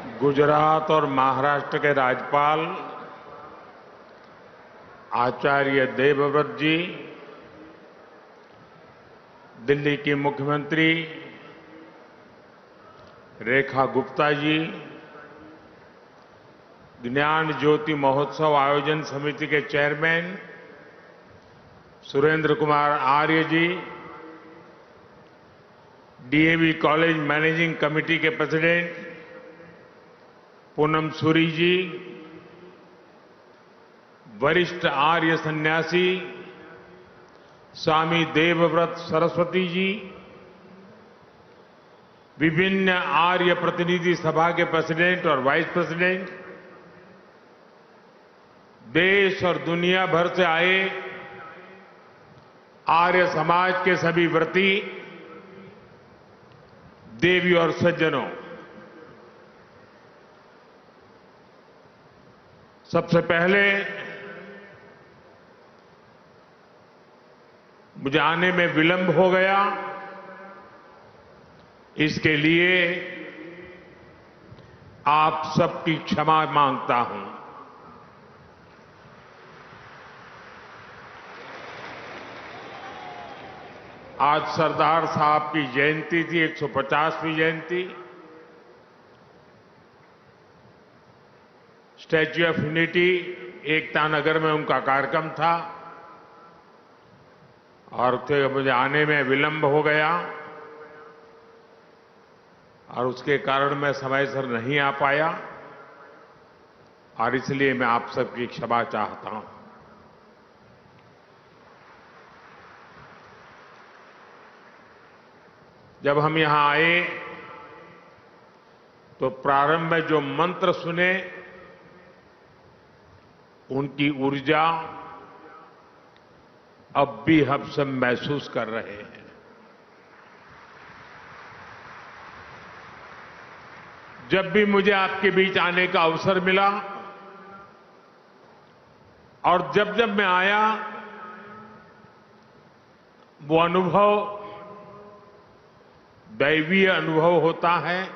गुजरात और महाराष्ट्र के राज्यपाल आचार्य देवव्रत जी, दिल्ली की मुख्यमंत्री रेखा गुप्ता जी, ज्ञान ज्योति महोत्सव आयोजन समिति के चेयरमैन सुरेंद्र कुमार आर्य जी, डीएवी कॉलेज मैनेजिंग कमेटी के प्रेसिडेंट पूनम सूरी जी, वरिष्ठ आर्य सन्यासी स्वामी देवव्रत सरस्वती जी, विभिन्न आर्य प्रतिनिधि सभा के प्रेसिडेंट और वाइस प्रेसिडेंट, देश और दुनिया भर से आए आर्य समाज के सभी व्रती, देवी और सज्जनों, सबसे पहले मुझे आने में विलंब हो गया, इसके लिए आप सबकी क्षमा मांगता हूं। आज सरदार साहब की जयंती थी, 150वीं जयंती। Statue of unity Ekta Nagar में उनका कार्यक्रम था और मुझे आने में विलंब हो गया और उसके कारण मैं समय से नहीं आ पाया और इसलिए मैं आप सबकी क्षमा चाहता हूं। जब हम यहां आए तो प्रारंभ में जो मंत्र सुने, उनकी ऊर्जा अब भी हम सब महसूस कर रहे हैं। जब भी मुझे आपके बीच आने का अवसर मिला और जब जब मैं आया, वो अनुभव दैवीय अनुभव होता है,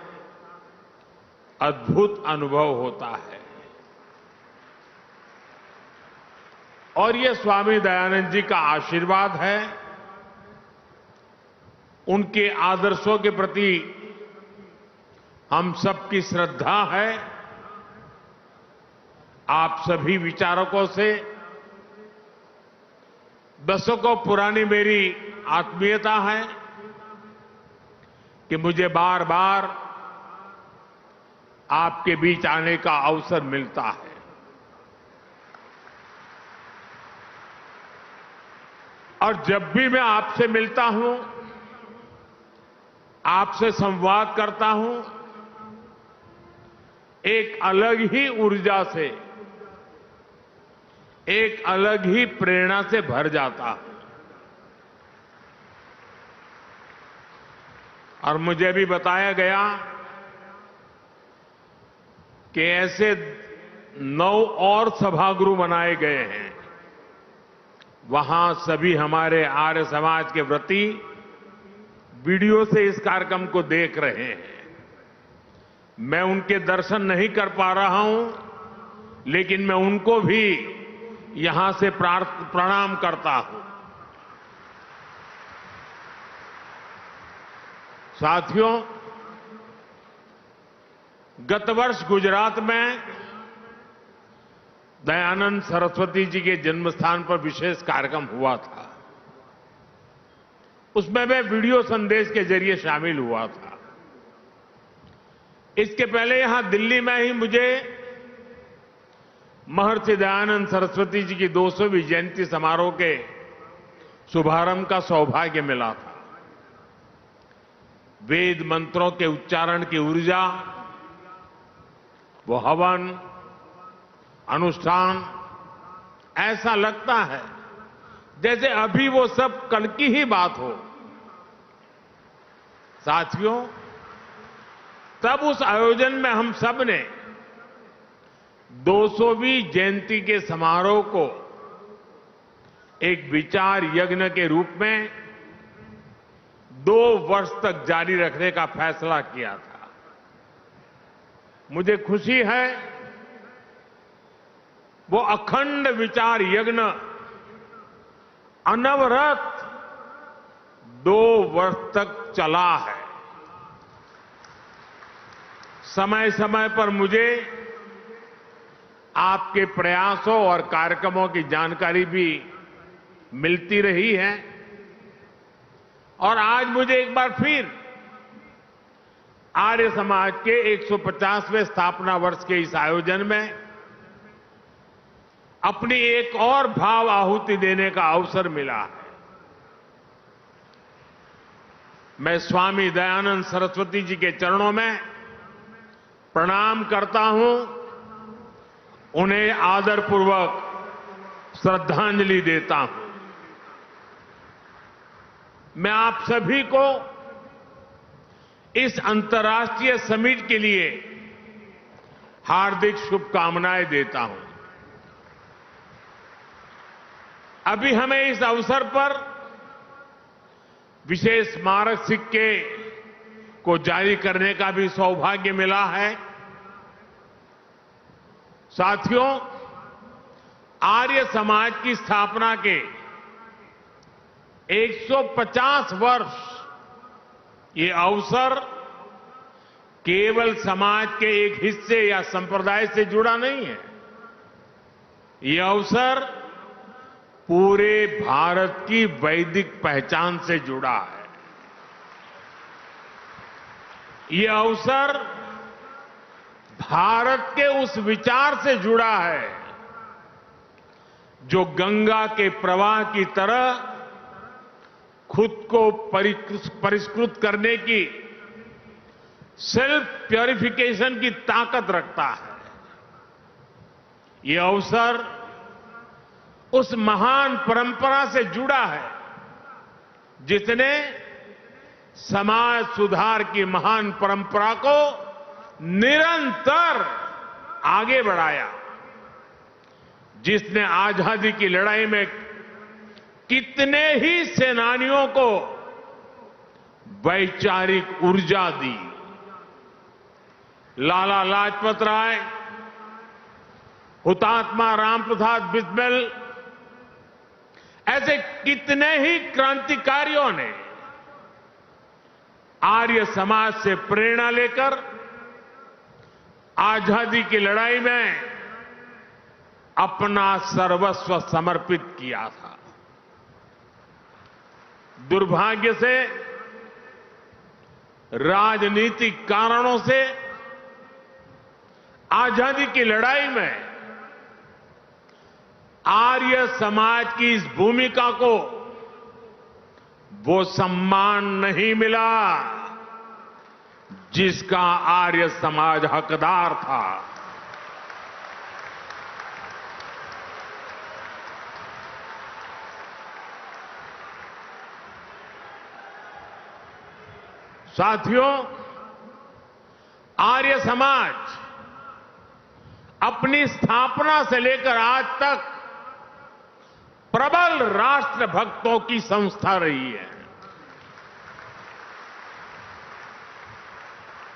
अद्भुत अनुभव होता है। और ये स्वामी दयानंद जी का आशीर्वाद है, उनके आदर्शों के प्रति हम सबकी श्रद्धा है। आप सभी विचारकों से दशकों पुरानी मेरी आत्मीयता है कि मुझे बार बार आपके बीच आने का अवसर मिलता है। और जब भी मैं आपसे मिलता हूं, आपसे संवाद करता हूं, एक अलग ही ऊर्जा से, एक अलग ही प्रेरणा से भर जाता हूं। और मुझे भी बताया गया कि ऐसे 9 और सभागृह बनाए गए हैं, वहां सभी हमारे आर्य समाज के व्रती वीडियो से इस कार्यक्रम को देख रहे हैं। मैं उनके दर्शन नहीं कर पा रहा हूं, लेकिन मैं उनको भी यहां से प्रणाम करता हूं। साथियों, गत वर्ष गुजरात में दयानंद सरस्वती जी के जन्म स्थान पर विशेष कार्यक्रम हुआ था। उसमें मैं वीडियो संदेश के जरिए शामिल हुआ था। इसके पहले यहां दिल्ली में ही मुझे महर्षि दयानंद सरस्वती जी की 200वीं जयंती समारोह के शुभारंभ का सौभाग्य मिला था। वेद मंत्रों के उच्चारण की ऊर्जा, वो हवन, अनुष्ठान, ऐसा लगता है जैसे अभी वो सब कल की ही बात हो। साथियों, तब उस आयोजन में हम सब ने 200वीं जयंती के समारोह को एक विचार यज्ञ के रूप में 2 वर्ष तक जारी रखने का फैसला किया था। मुझे खुशी है वो अखंड विचार यज्ञ अनवरत 2 वर्ष तक चला है। समय समय पर मुझे आपके प्रयासों और कार्यक्रमों की जानकारी भी मिलती रही है और आज मुझे एक बार फिर आर्य समाज के 150वें स्थापना वर्ष के इस आयोजन में अपनी एक और भाव आहुति देने का अवसर मिला है। मैं स्वामी दयानंद सरस्वती जी के चरणों में प्रणाम करता हूं, उन्हें आदरपूर्वक श्रद्धांजलि देता हूं। मैं आप सभी को इस अंतर्राष्ट्रीय समिट के लिए हार्दिक शुभकामनाएं देता हूं। अभी हमें इस अवसर पर विशेष स्मारक सिक्के को जारी करने का भी सौभाग्य मिला है। साथियों, आर्य समाज की स्थापना के 150 वर्ष ये अवसर केवल समाज के एक हिस्से या संप्रदाय से जुड़ा नहीं है। ये अवसर पूरे भारत की वैदिक पहचान से जुड़ा है। ये अवसर भारत के उस विचार से जुड़ा है जो गंगा के प्रवाह की तरह खुद को परिष्कृत करने की सेल्फ प्यूरिफिकेशन की ताकत रखता है। ये अवसर उस महान परंपरा से जुड़ा है जिसने समाज सुधार की महान परंपरा को निरंतर आगे बढ़ाया, जिसने आजादी की लड़ाई में कितने ही सेनानियों को वैचारिक ऊर्जा दी। लाला लाजपत राय, हुतात्मा राम प्रसाद बिस्मिल, ऐसे कितने ही क्रांतिकारियों ने आर्य समाज से प्रेरणा लेकर आजादी की लड़ाई में अपना सर्वस्व समर्पित किया था। दुर्भाग्य से राजनीतिक कारणों से आजादी की लड़ाई में आर्य समाज की इस भूमिका को वो सम्मान नहीं मिला जिसका आर्य समाज हकदार था। साथियों, आर्य समाज अपनी स्थापना से लेकर आज तक प्रबल राष्ट्र भक्तों की संस्था रही है।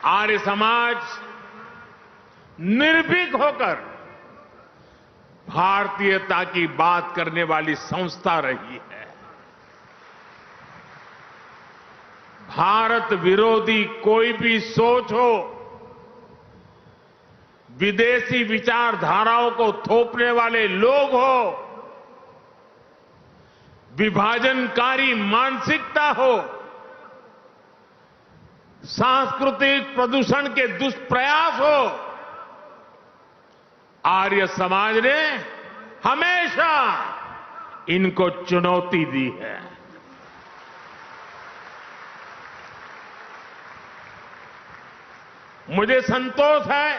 आर्य समाज निर्भीक होकर भारतीयता की बात करने वाली संस्था रही है। भारत विरोधी कोई भी सोच हो, विदेशी विचारधाराओं को थोपने वाले लोग हो, विभाजनकारी मानसिकता हो, सांस्कृतिक प्रदूषण के दुष्प्रयास हो, आर्य समाज ने हमेशा इनको चुनौती दी है। मुझे संतोष है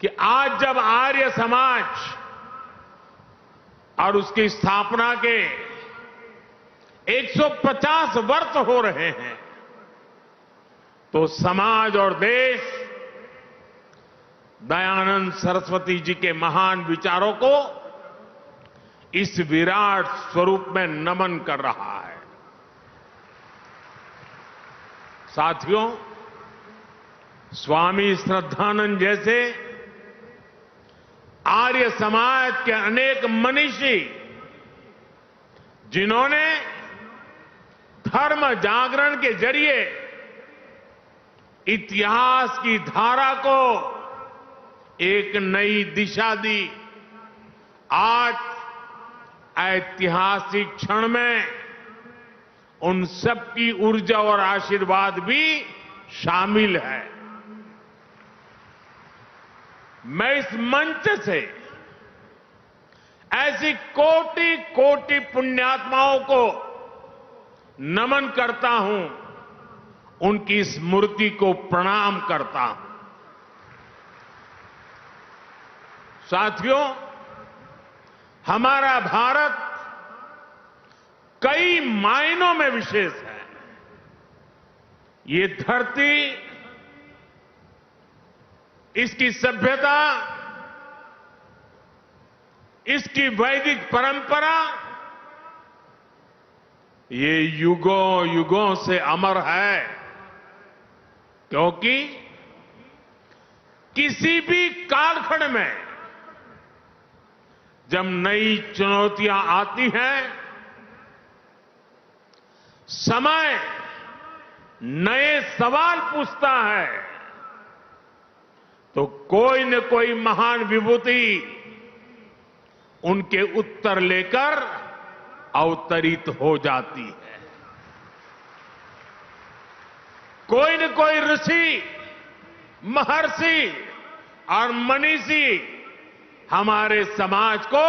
कि आज जब आर्य समाज और उसकी स्थापना के 150 वर्ष हो रहे हैं, तो समाज और देश दयानंद सरस्वती जी के महान विचारों को इस विराट स्वरूप में नमन कर रहा है। साथियों, स्वामी श्रद्धानंद जैसे आर्य समाज के अनेक मनीषी जिन्होंने धर्म जागरण के जरिए इतिहास की धारा को एक नई दिशा दी, आज ऐतिहासिक क्षण में उन सबकी ऊर्जा और आशीर्वाद भी शामिल है। मैं इस मंच से ऐसी कोटि कोटि पुण्यात्माओं को नमन करता हूं, उनकी स्मृति को प्रणाम करता हूं। साथियों, हमारा भारत कई मायनों में विशेष है। ये धरती, इसकी सभ्यता, इसकी वैदिक परंपरा, ये युगों युगों से अमर है, क्योंकि किसी भी कालखंड में जब नई चुनौतियां आती हैं, समय नए सवाल पूछता है, तो कोई न कोई महान विभूति उनके उत्तर लेकर अवतरित हो जाती है। कोई न कोई ऋषि, महर्षि और मनीषी हमारे समाज को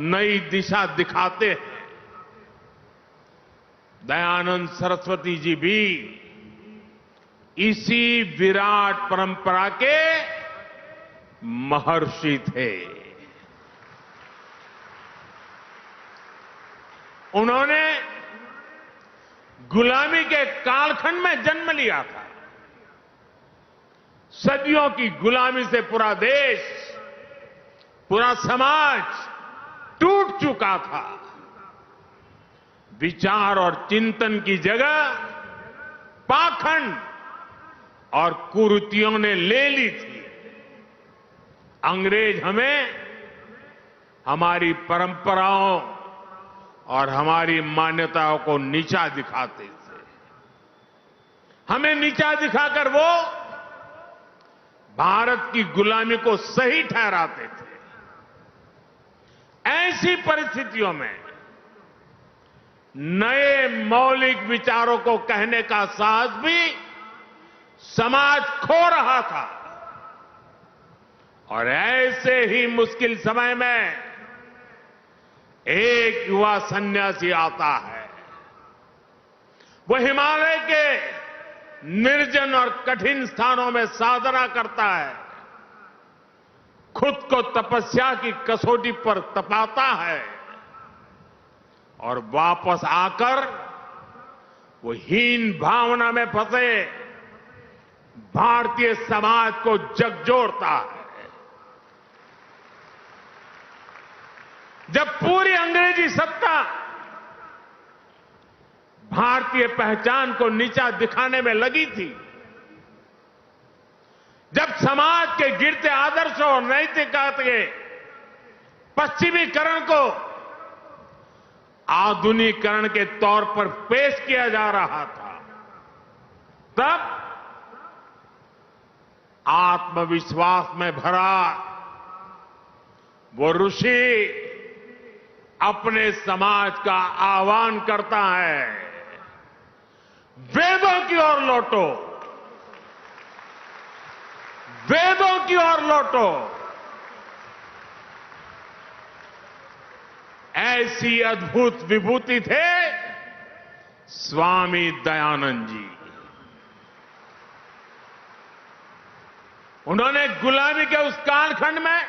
नई दिशा दिखाते हैं। दयानंद सरस्वती जी भी इसी विराट परंपरा के महर्षि थे। उन्होंने गुलामी के कालखंड में जन्म लिया था। सदियों की गुलामी से पूरा देश, पूरा समाज टूट चुका था। विचार और चिंतन की जगह पाखंड और कुरीतियों ने ले ली थी। अंग्रेज हमें हमारी परंपराओं और हमारी मान्यताओं को नीचा दिखाते थे। हमें नीचा दिखाकर वो भारत की गुलामी को सही ठहराते थे। ऐसी परिस्थितियों में नए मौलिक विचारों को कहने का साहस भी समाज खो रहा था। और ऐसे ही मुश्किल समय में एक युवा सन्यासी आता है। वो हिमालय के निर्जन और कठिन स्थानों में साधना करता है, खुद को तपस्या की कसौटी पर तपाता है और वापस आकर वो हीन भावना में फंसे भारतीय समाज को झकझोरता है। जब पूरी अंग्रेजी सत्ता भारतीय पहचान को नीचा दिखाने में लगी थी, जब समाज के गिरते आदर्शों और नैतिकता के पश्चिमीकरण को आधुनिकीकरण के तौर पर पेश किया जा रहा था, तब आत्मविश्वास में भरा वो ऋषि अपने समाज का आह्वान करता है, वेदों की ओर लौटो, वेदों की ओर लौटो। ऐसी अद्भुत विभूति थे स्वामी दयानंद जी। उन्होंने गुलामी के उस कालखंड में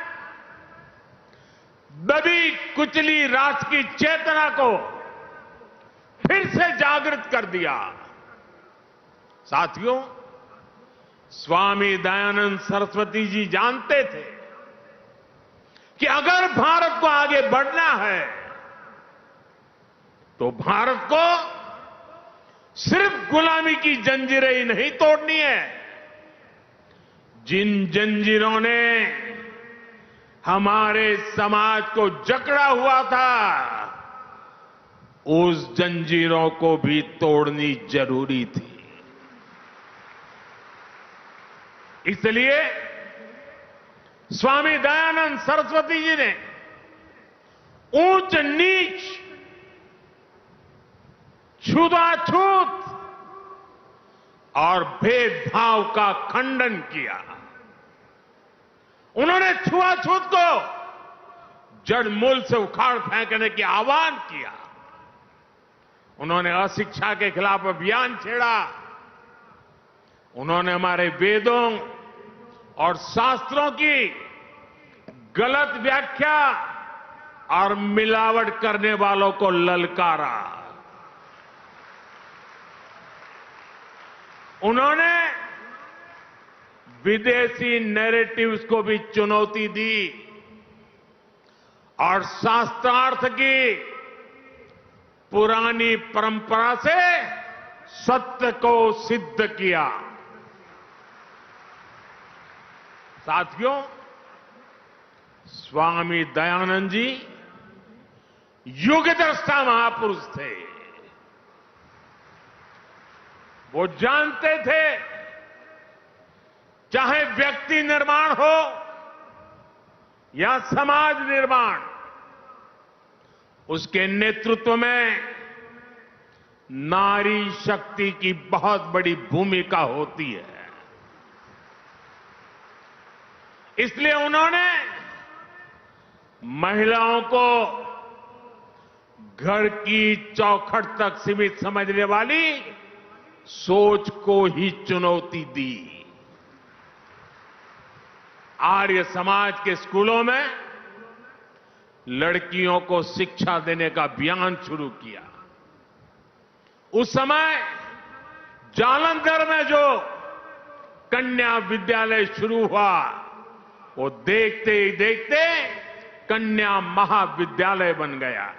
दबी कुचली राष्ट्र की चेतना को फिर से जागृत कर दिया। साथियों, स्वामी दयानंद सरस्वती जी जानते थे कि अगर भारत को आगे बढ़ना है तो भारत को सिर्फ गुलामी की जंजीरें ही नहीं तोड़नी है, जिन जंजीरों ने हमारे समाज को जकड़ा हुआ था, उस जंजीरों को भी तोड़नी जरूरी थी। इसलिए स्वामी दयानंद सरस्वती जी ने ऊंच नीच, छूताछूत और भेदभाव का खंडन किया। उन्होंने छुआछूत को जड़ मूल से उखाड़ फेंकने की आह्वान किया। उन्होंने अशिक्षा के खिलाफ अभियान छेड़ा। उन्होंने हमारे वेदों और शास्त्रों की गलत व्याख्या और मिलावट करने वालों को ललकारा। उन्होंने विदेशी नैरेटिव्स को भी चुनौती दी और शास्त्रार्थ की पुरानी परंपरा से सत्य को सिद्ध किया। साथियों, स्वामी दयानंद जी युगद्रष्टा महापुरुष थे। वो जानते थे, चाहे व्यक्ति निर्माण हो या समाज निर्माण, उसके नेतृत्व में नारी शक्ति की बहुत बड़ी भूमिका होती है। इसलिए उन्होंने महिलाओं को घर की चौखट तक सीमित समझने वाली सोच को ही चुनौती दी। आर्य समाज के स्कूलों में लड़कियों को शिक्षा देने का अभियान शुरू किया। उस समय जालंधर में जो कन्या विद्यालय शुरू हुआ, वो देखते ही देखते कन्या महाविद्यालय बन गया।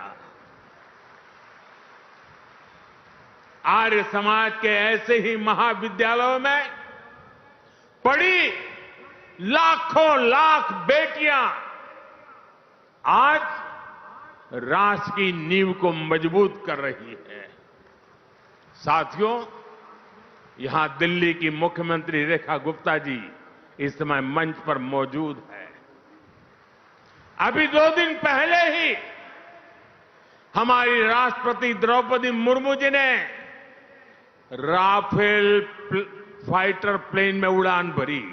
आर्य समाज के ऐसे ही महाविद्यालयों में पढ़ी लाखों लाख बेटियां आज राष्ट्र की नींव को मजबूत कर रही है। साथियों, यहां दिल्ली की मुख्यमंत्री रेखा गुप्ता जी इस समय मंच पर मौजूद है। अभी 2 दिन पहले ही हमारी राष्ट्रपति द्रौपदी मुर्मू जी ने राफेल फाइटर प्लेन में उड़ान भरी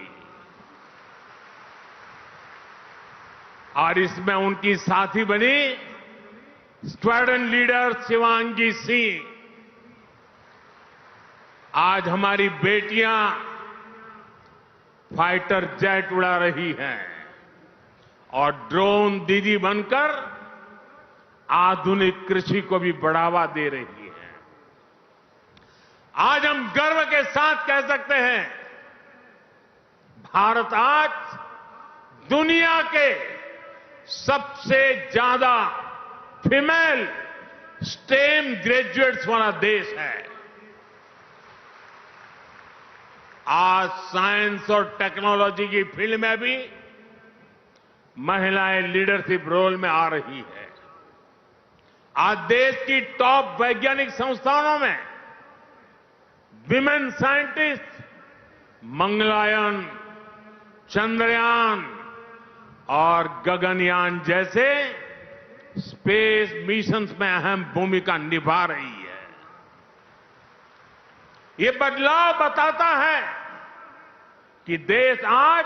और इसमें उनकी साथी बनी स्क्वाड्रन लीडर शिवांगी सिंह। आज हमारी बेटियां फाइटर जेट उड़ा रही हैं और ड्रोन दीदी बनकर आधुनिक कृषि को भी बढ़ावा दे रही है। आज हम गर्व के साथ कह सकते हैं, भारत आज दुनिया के सबसे ज्यादा फीमेल स्टेम ग्रेजुएट्स वाला देश है। आज साइंस और टेक्नोलॉजी की फील्ड में भी महिलाएं लीडरशिप रोल में आ रही है। आज देश की टॉप वैज्ञानिक संस्थानों में विमेन साइंटिस्ट मंगलयान, चंद्रयान और गगनयान जैसे स्पेस मिशंस में अहम भूमिका निभा रही है। ये बदलाव बताता है कि देश आज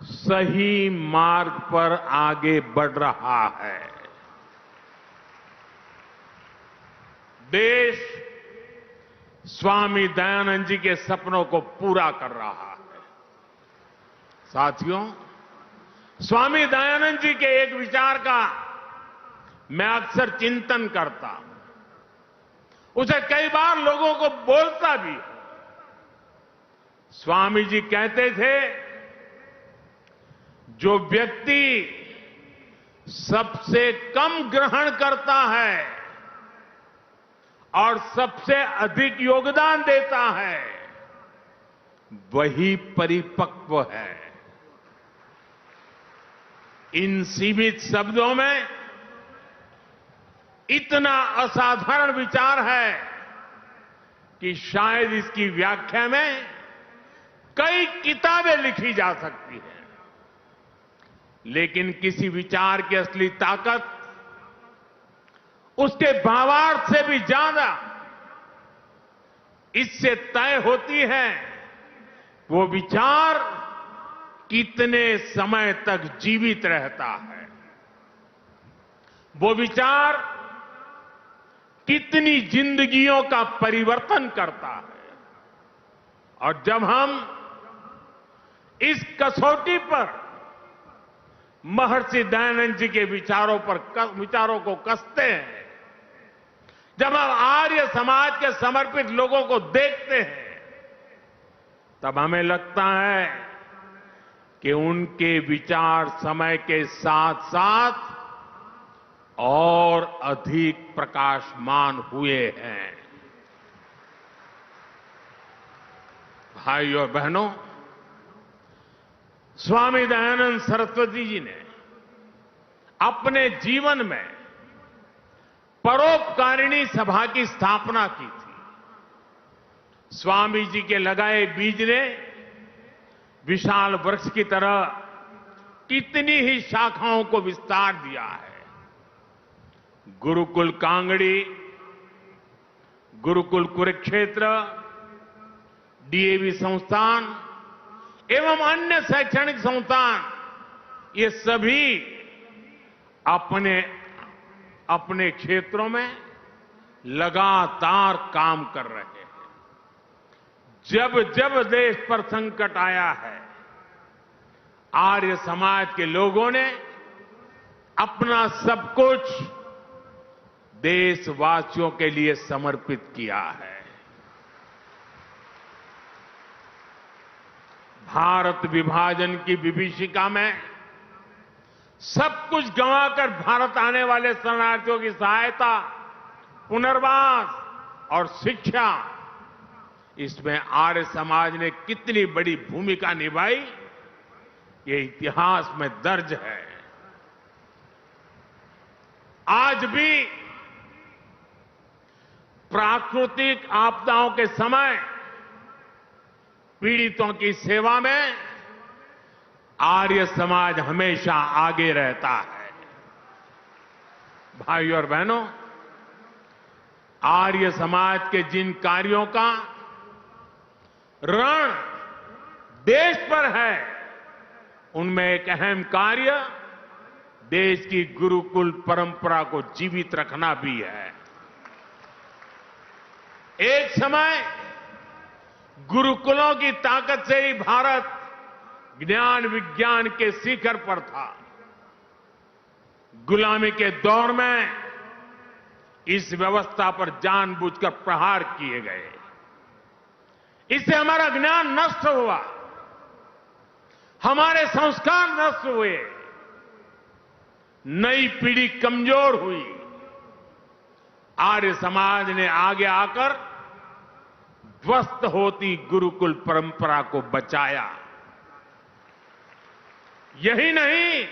सही मार्ग पर आगे बढ़ रहा है। देश स्वामी दयानंद जी के सपनों को पूरा कर रहा है। साथियों, स्वामी दयानंद जी के एक विचार का मैं अक्सर चिंतन करता हूं, उसे कई बार लोगों को बोलता भी हूं। स्वामी जी कहते थे, जो व्यक्ति सबसे कम ग्रहण करता है और सबसे अधिक योगदान देता है, वही परिपक्व है। इन सीमित शब्दों में इतना असाधारण विचार है कि शायद इसकी व्याख्या में कई किताबें लिखी जा सकती हैं। लेकिन किसी विचार की असली ताकत उसके भावार्थ से भी ज्यादा इससे तय होती है वो विचार कितने समय तक जीवित रहता है, वो विचार कितनी जिंदगियों का परिवर्तन करता है। और जब हम इस कसौटी पर महर्षि दयानंद जी के विचारों को कसते हैं, जब हम आर्य समाज के समर्पित लोगों को देखते हैं, तब हमें लगता है कि उनके विचार समय के साथ साथ और अधिक प्रकाशमान हुए हैं। भाइयों और बहनों, स्वामी दयानंद सरस्वती जी ने अपने जीवन में परोपकारिणी सभा की स्थापना की थी। स्वामी जी के लगाए बीज ने विशाल वृक्ष की तरह कितनी ही शाखाओं को विस्तार दिया है। गुरुकुल कांगड़ी, गुरुकुल कुरुक्षेत्र, डीएवी संस्थान एवं अन्य शैक्षणिक संस्थान, ये सभी अपने अपने क्षेत्रों में लगातार काम कर रहे हैं। जब जब देश पर संकट आया है, आर्य समाज के लोगों ने अपना सब कुछ देशवासियों के लिए समर्पित किया है। भारत विभाजन की विभीषिका में सब कुछ गंवाकर भारत आने वाले शरणार्थियों की सहायता, पुनर्वास और शिक्षा, इसमें आर्य समाज ने कितनी बड़ी भूमिका निभाई, ये इतिहास में दर्ज है। आज भी प्राकृतिक आपदाओं के समय पीड़ितों की सेवा में आर्य समाज हमेशा आगे रहता है। भाइयों और बहनों, आर्य समाज के जिन कार्यों का ऋण देश पर है, उनमें एक अहम कार्य देश की गुरुकुल परंपरा को जीवित रखना भी है। एक समय गुरुकुलों की ताकत से ही भारत ज्ञान विज्ञान के शिखर पर था। गुलामी के दौर में इस व्यवस्था पर जानबूझकर प्रहार किए गए। इससे हमारा ज्ञान नष्ट हुआ, हमारे संस्कार नष्ट हुए, नई पीढ़ी कमजोर हुई। आर्य समाज ने आगे आकर ध्वस्त होती गुरुकुल परंपरा को बचाया। यही नहीं,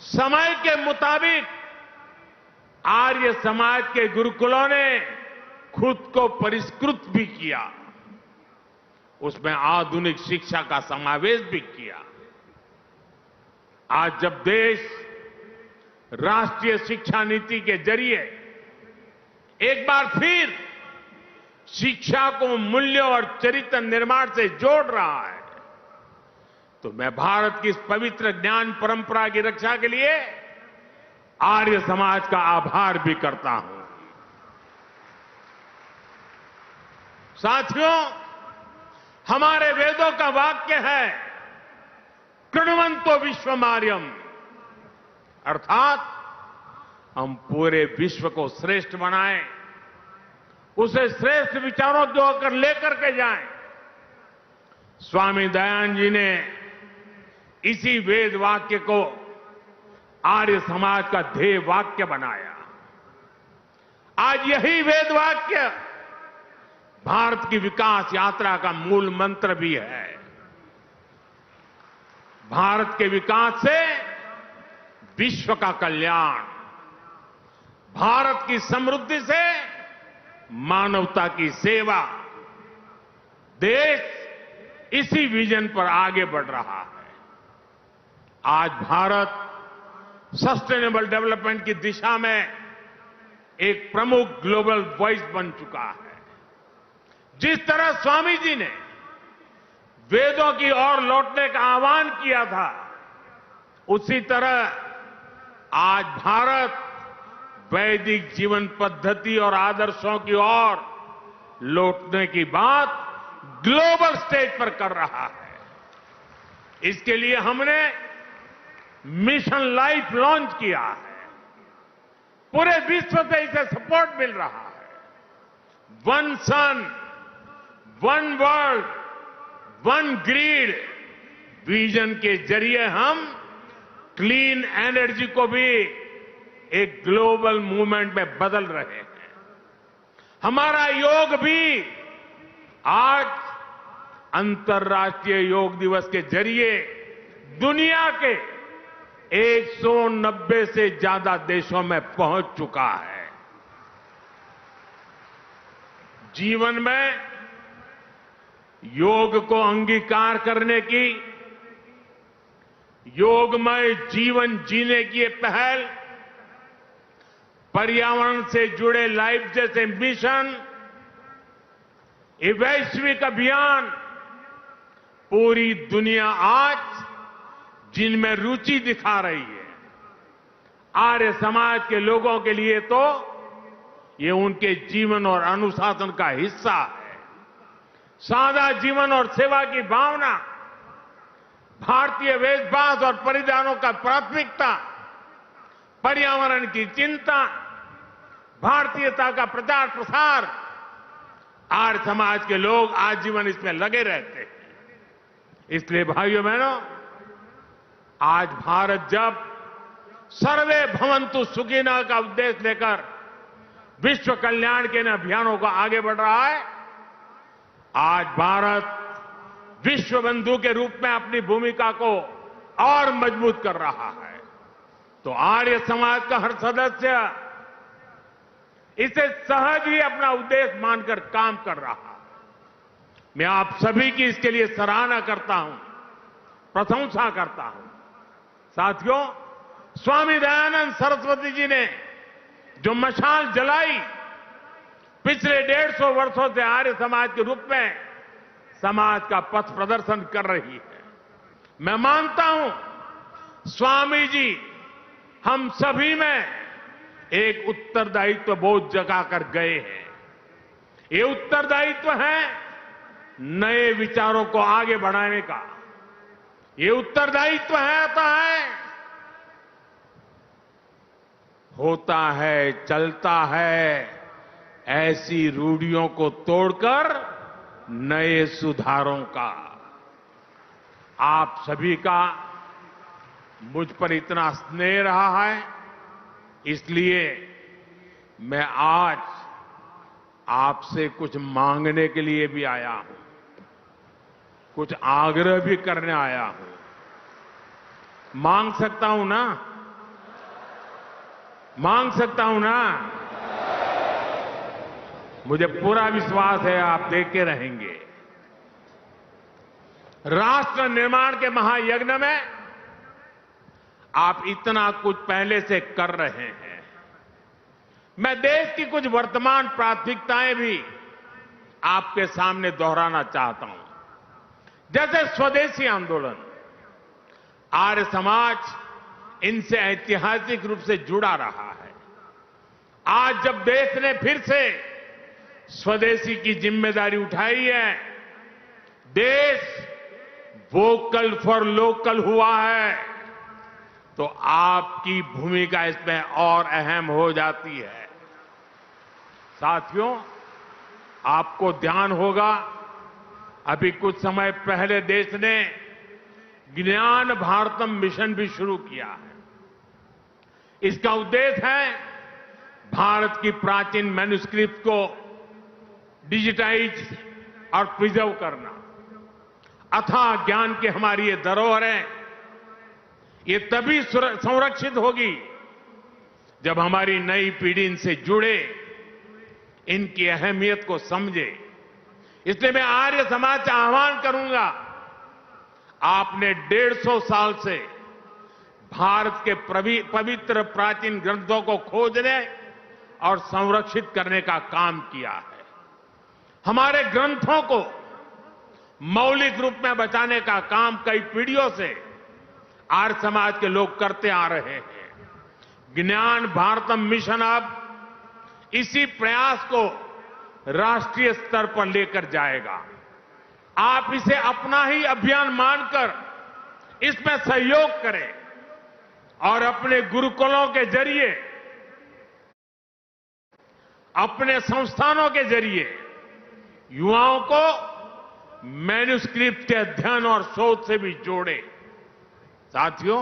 समय के मुताबिक आर्य समाज के गुरुकुलों ने खुद को परिष्कृत भी किया, उसमें आधुनिक शिक्षा का समावेश भी किया। आज जब देश राष्ट्रीय शिक्षा नीति के जरिए एक बार फिर शिक्षा को मूल्यों और चरित्र निर्माण से जोड़ रहा है, तो मैं भारत की इस पवित्र ज्ञान परंपरा की रक्षा के लिए आर्य समाज का आभार भी करता हूं। साथियों, हमारे वेदों का वाक्य है कृण्वन्तो विश्वमार्यम, अर्थात हम पूरे विश्व को श्रेष्ठ बनाएं, उसे श्रेष्ठ विचारों की ओर लेकर के जाएं। स्वामी दयानंद जी ने इसी वेद वाक्य को आर्य समाज का ध्येय वाक्य बनाया। आज यही वेद वाक्य भारत की विकास यात्रा का मूल मंत्र भी है। भारत के विकास से विश्व का कल्याण, भारत की समृद्धि से मानवता की सेवा, देश इसी विजन पर आगे बढ़ रहा है। आज भारत सस्टेनेबल डेवलपमेंट की दिशा में एक प्रमुख ग्लोबल वॉइस बन चुका है। जिस तरह स्वामी जी ने वेदों की ओर लौटने का आह्वान किया था, उसी तरह आज भारत वैदिक जीवन पद्धति और आदर्शों की ओर लौटने की बात ग्लोबल स्टेज पर कर रहा है। इसके लिए हमने मिशन लाइफ लॉन्च किया है। पूरे विश्व से इसे सपोर्ट मिल रहा है। One sun, one world, one grid vision के जरिए हम क्लीन एनर्जी को भी एक ग्लोबल मूवमेंट में बदल रहे हैं। हमारा योग भी आज अंतर्राष्ट्रीय योग दिवस के जरिए दुनिया के 190 से ज्यादा देशों में पहुंच चुका है। जीवन में योग को अंगीकार करने की, योगमय जीवन जीने की ये पहल पर्यावरण से जुड़े लाइफ जैसे मिशन, ये वैश्विक अभियान पूरी दुनिया आज जिनमें रुचि दिखा रही है। आर्य समाज के लोगों के लिए तो ये उनके जीवन और अनुशासन का हिस्सा है। सादा जीवन और सेवा की भावना, भारतीय वेशभूषा और परिधानों का प्राथमिकता, पर्यावरण की चिंता, भारतीयता का प्रचार प्रसार, आर्य समाज के लोग आजीवन इसमें लगे रहते हैं। इसलिए भाइयों बहनों, आज भारत जब सर्वे भवन्तु सुखिनः का उद्देश्य लेकर विश्व कल्याण के इन अभियानों को आगे बढ़ रहा है, आज भारत विश्व बंधु के रूप में अपनी भूमिका को और मजबूत कर रहा है। तो आर्य समाज का हर सदस्य इसे सहज ही अपना उद्देश्य मानकर काम कर रहा है। मैं आप सभी की इसके लिए सराहना करता हूं, प्रशंसा करता हूं। साथियों, स्वामी दयानंद सरस्वती जी ने जो मशाल जलाई, पिछले 150 वर्षों से आर्य समाज के रूप में समाज का पथ प्रदर्शन कर रही है। मैं मानता हूं स्वामी जी हम सभी में एक उत्तरदायित्व बोझ जगा कर गए हैं। ये उत्तरदायित्व है नए विचारों को आगे बढ़ाने का। ये उत्तरदायित्व होता है, चलता है, ऐसी रूढ़ियों को तोड़कर नए सुधारों का। आप सभी का मुझ पर इतना स्नेह रहा है, इसलिए मैं आज आपसे कुछ मांगने के लिए भी आया हूं, कुछ आग्रह भी करने आया हूं। मांग सकता हूं ना? मांग सकता हूं ना? मुझे पूरा विश्वास है आप देखे रहेंगे। राष्ट्र निर्माण के महायज्ञ में आप इतना कुछ पहले से कर रहे हैं। मैं देश की कुछ वर्तमान प्राथमिकताएं भी आपके सामने दोहराना चाहता हूं। जैसे स्वदेशी आंदोलन, आर्य समाज इनसे ऐतिहासिक रूप से जुड़ा रहा है। आज जब देश ने फिर से स्वदेशी की जिम्मेदारी उठाई है, देश वोकल फॉर लोकल हुआ है, तो आपकी भूमिका इसमें और अहम हो जाती है। साथियों, आपको ध्यान होगा, अभी कुछ समय पहले देश ने ज्ञान भारतम मिशन भी शुरू किया है। इसका उद्देश्य है भारत की प्राचीन मैन्युस्क्रिप्ट को डिजिटाइज और प्रिजर्व करना, अथाह ज्ञान की हमारी ये धरोहर है, ये तभी संरक्षित होगी जब हमारी नई पीढ़ी इनसे जुड़े, इनकी अहमियत को समझे। इसलिए मैं आर्य समाज से आह्वान करूंगा, आपने 150 साल से भारत के पवित्र प्राचीन ग्रंथों को खोजने और संरक्षित करने का काम किया है। हमारे ग्रंथों को मौलिक रूप में बचाने का काम कई पीढ़ियों से आर्य समाज के लोग करते आ रहे हैं। ज्ञान भारतम मिशन अब इसी प्रयास को राष्ट्रीय स्तर पर लेकर जाएगा। आप इसे अपना ही अभियान मानकर इसमें सहयोग करें और अपने गुरुकुलों के जरिए, अपने संस्थानों के जरिए युवाओं को मैन्युस्क्रिप्ट के अध्ययन और शोध से भी जोड़े। साथियों,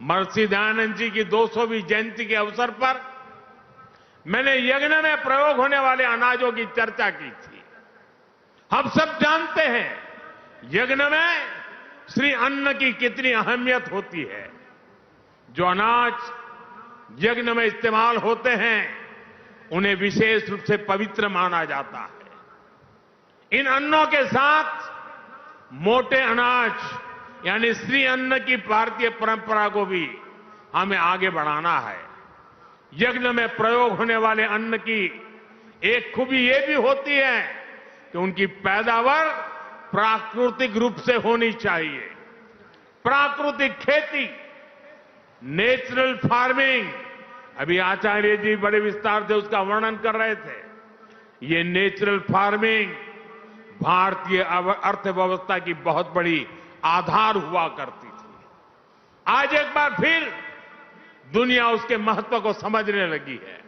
महर्षि दयानंद जी की 200वीं जयंती के अवसर पर मैंने यज्ञ में प्रयोग होने वाले अनाजों की चर्चा की थी। हम सब जानते हैं यज्ञ में श्री अन्न की कितनी अहमियत होती है। जो अनाज यज्ञ में इस्तेमाल होते हैं उन्हें विशेष रूप से पवित्र माना जाता है। इन अन्नों के साथ मोटे अनाज यानी श्री अन्न की भारतीय परंपरा को भी हमें आगे बढ़ाना है। यज्ञ में प्रयोग होने वाले अन्न की एक खूबी ये भी होती है कि उनकी पैदावार प्राकृतिक रूप से होनी चाहिए। प्राकृतिक खेती, नेचुरल फार्मिंग, अभी आचार्य जी बड़े विस्तार से उसका वर्णन कर रहे थे। ये नेचुरल फार्मिंग भारतीय अर्थव्यवस्था की बहुत बड़ी आधार हुआ करती थी। आज एक बार फिर दुनिया उसके महत्व को समझने लगी है।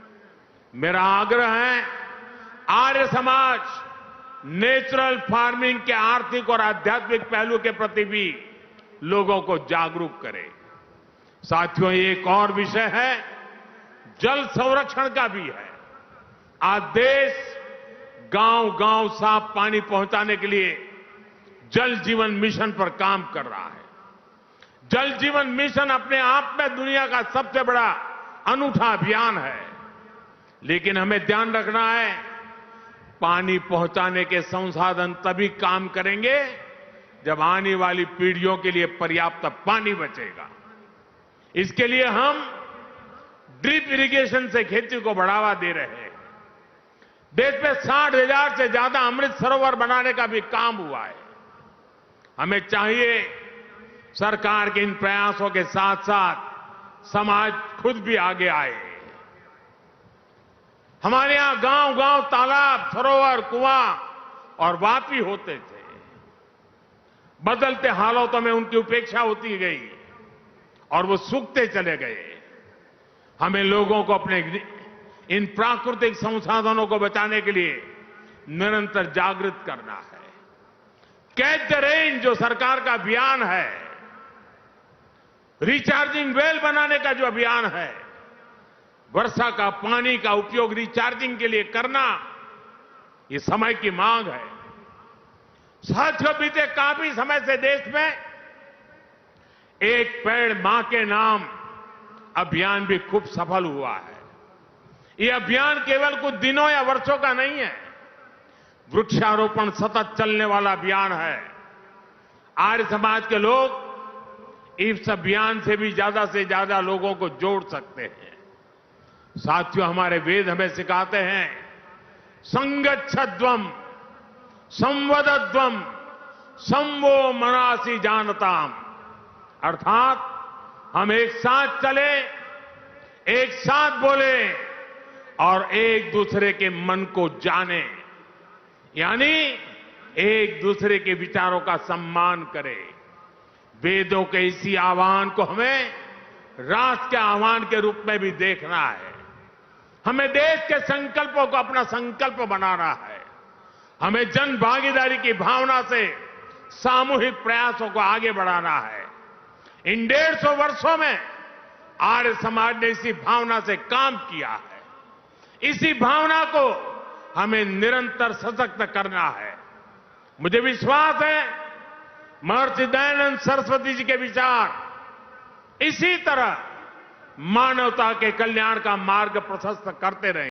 मेरा आग्रह है, आर्य समाज नेचुरल फार्मिंग के आर्थिक और आध्यात्मिक पहलू के प्रति भी लोगों को जागरूक करे। साथियों, एक और विषय है, जल संरक्षण का भी है। आज देश गांव-गांव साफ पानी पहुंचाने के लिए जल जीवन मिशन पर काम कर रहा है। जल जीवन मिशन अपने आप में दुनिया का सबसे बड़ा अनूठा अभियान है, लेकिन हमें ध्यान रखना है, पानी पहुंचाने के संसाधन तभी काम करेंगे जब आने वाली पीढ़ियों के लिए पर्याप्त पानी बचेगा। इसके लिए हम ड्रिप इरिगेशन से खेती को बढ़ावा दे रहे हैं। देश में 60,000 से ज्यादा अमृत सरोवर बनाने का भी काम हुआ है। हमें चाहिए सरकार के इन प्रयासों के साथ साथ समाज खुद भी आगे आए। हमारे यहां गांव-गांव तालाब, सरोवर, कुआं और वापी होते थे। बदलते हालातों में उनकी उपेक्षा होती गई और वो सूखते चले गए। हमें लोगों को अपने इन प्राकृतिक संसाधनों को बचाने के लिए निरंतर जागृत करना है। कैच द रेन जो सरकार का अभियान है, रिचार्जिंग वेल बनाने का जो अभियान है, वर्षा का पानी का उपयोग रिचार्जिंग के लिए करना, ये समय की मांग है। साथियों, बीते काफी समय से देश में एक पेड़ मां के नाम अभियान भी खूब सफल हुआ है। ये अभियान केवल कुछ दिनों या वर्षों का नहीं है, वृक्षारोपण सतत चलने वाला अभियान है। आर्य समाज के लोग इस अभियान से भी ज्यादा लोगों को जोड़ सकते हैं। साथियों, हमारे वेद हमें सिखाते हैं, संगच्छध्वम संवदध्वम संवो मनासी जानताम, अर्थात हम एक साथ चले, एक साथ बोले और एक दूसरे के मन को जाने, यानी एक दूसरे के विचारों का सम्मान करें। वेदों के इसी आह्वान को हमें राष्ट्र के आह्वान के रूप में भी देखना है। हमें देश के संकल्पों को अपना संकल्प बनाना है। हमें जन भागीदारी की भावना से सामूहिक प्रयासों को आगे बढ़ाना है। इन 150 वर्षों में आर्य समाज ने इसी भावना से काम किया है। इसी भावना को हमें निरंतर सशक्त करना है। मुझे विश्वास है महर्षि दयानंद सरस्वती जी के विचार इसी तरह मानवता के कल्याण का मार्ग प्रशस्त करते रहेंगे।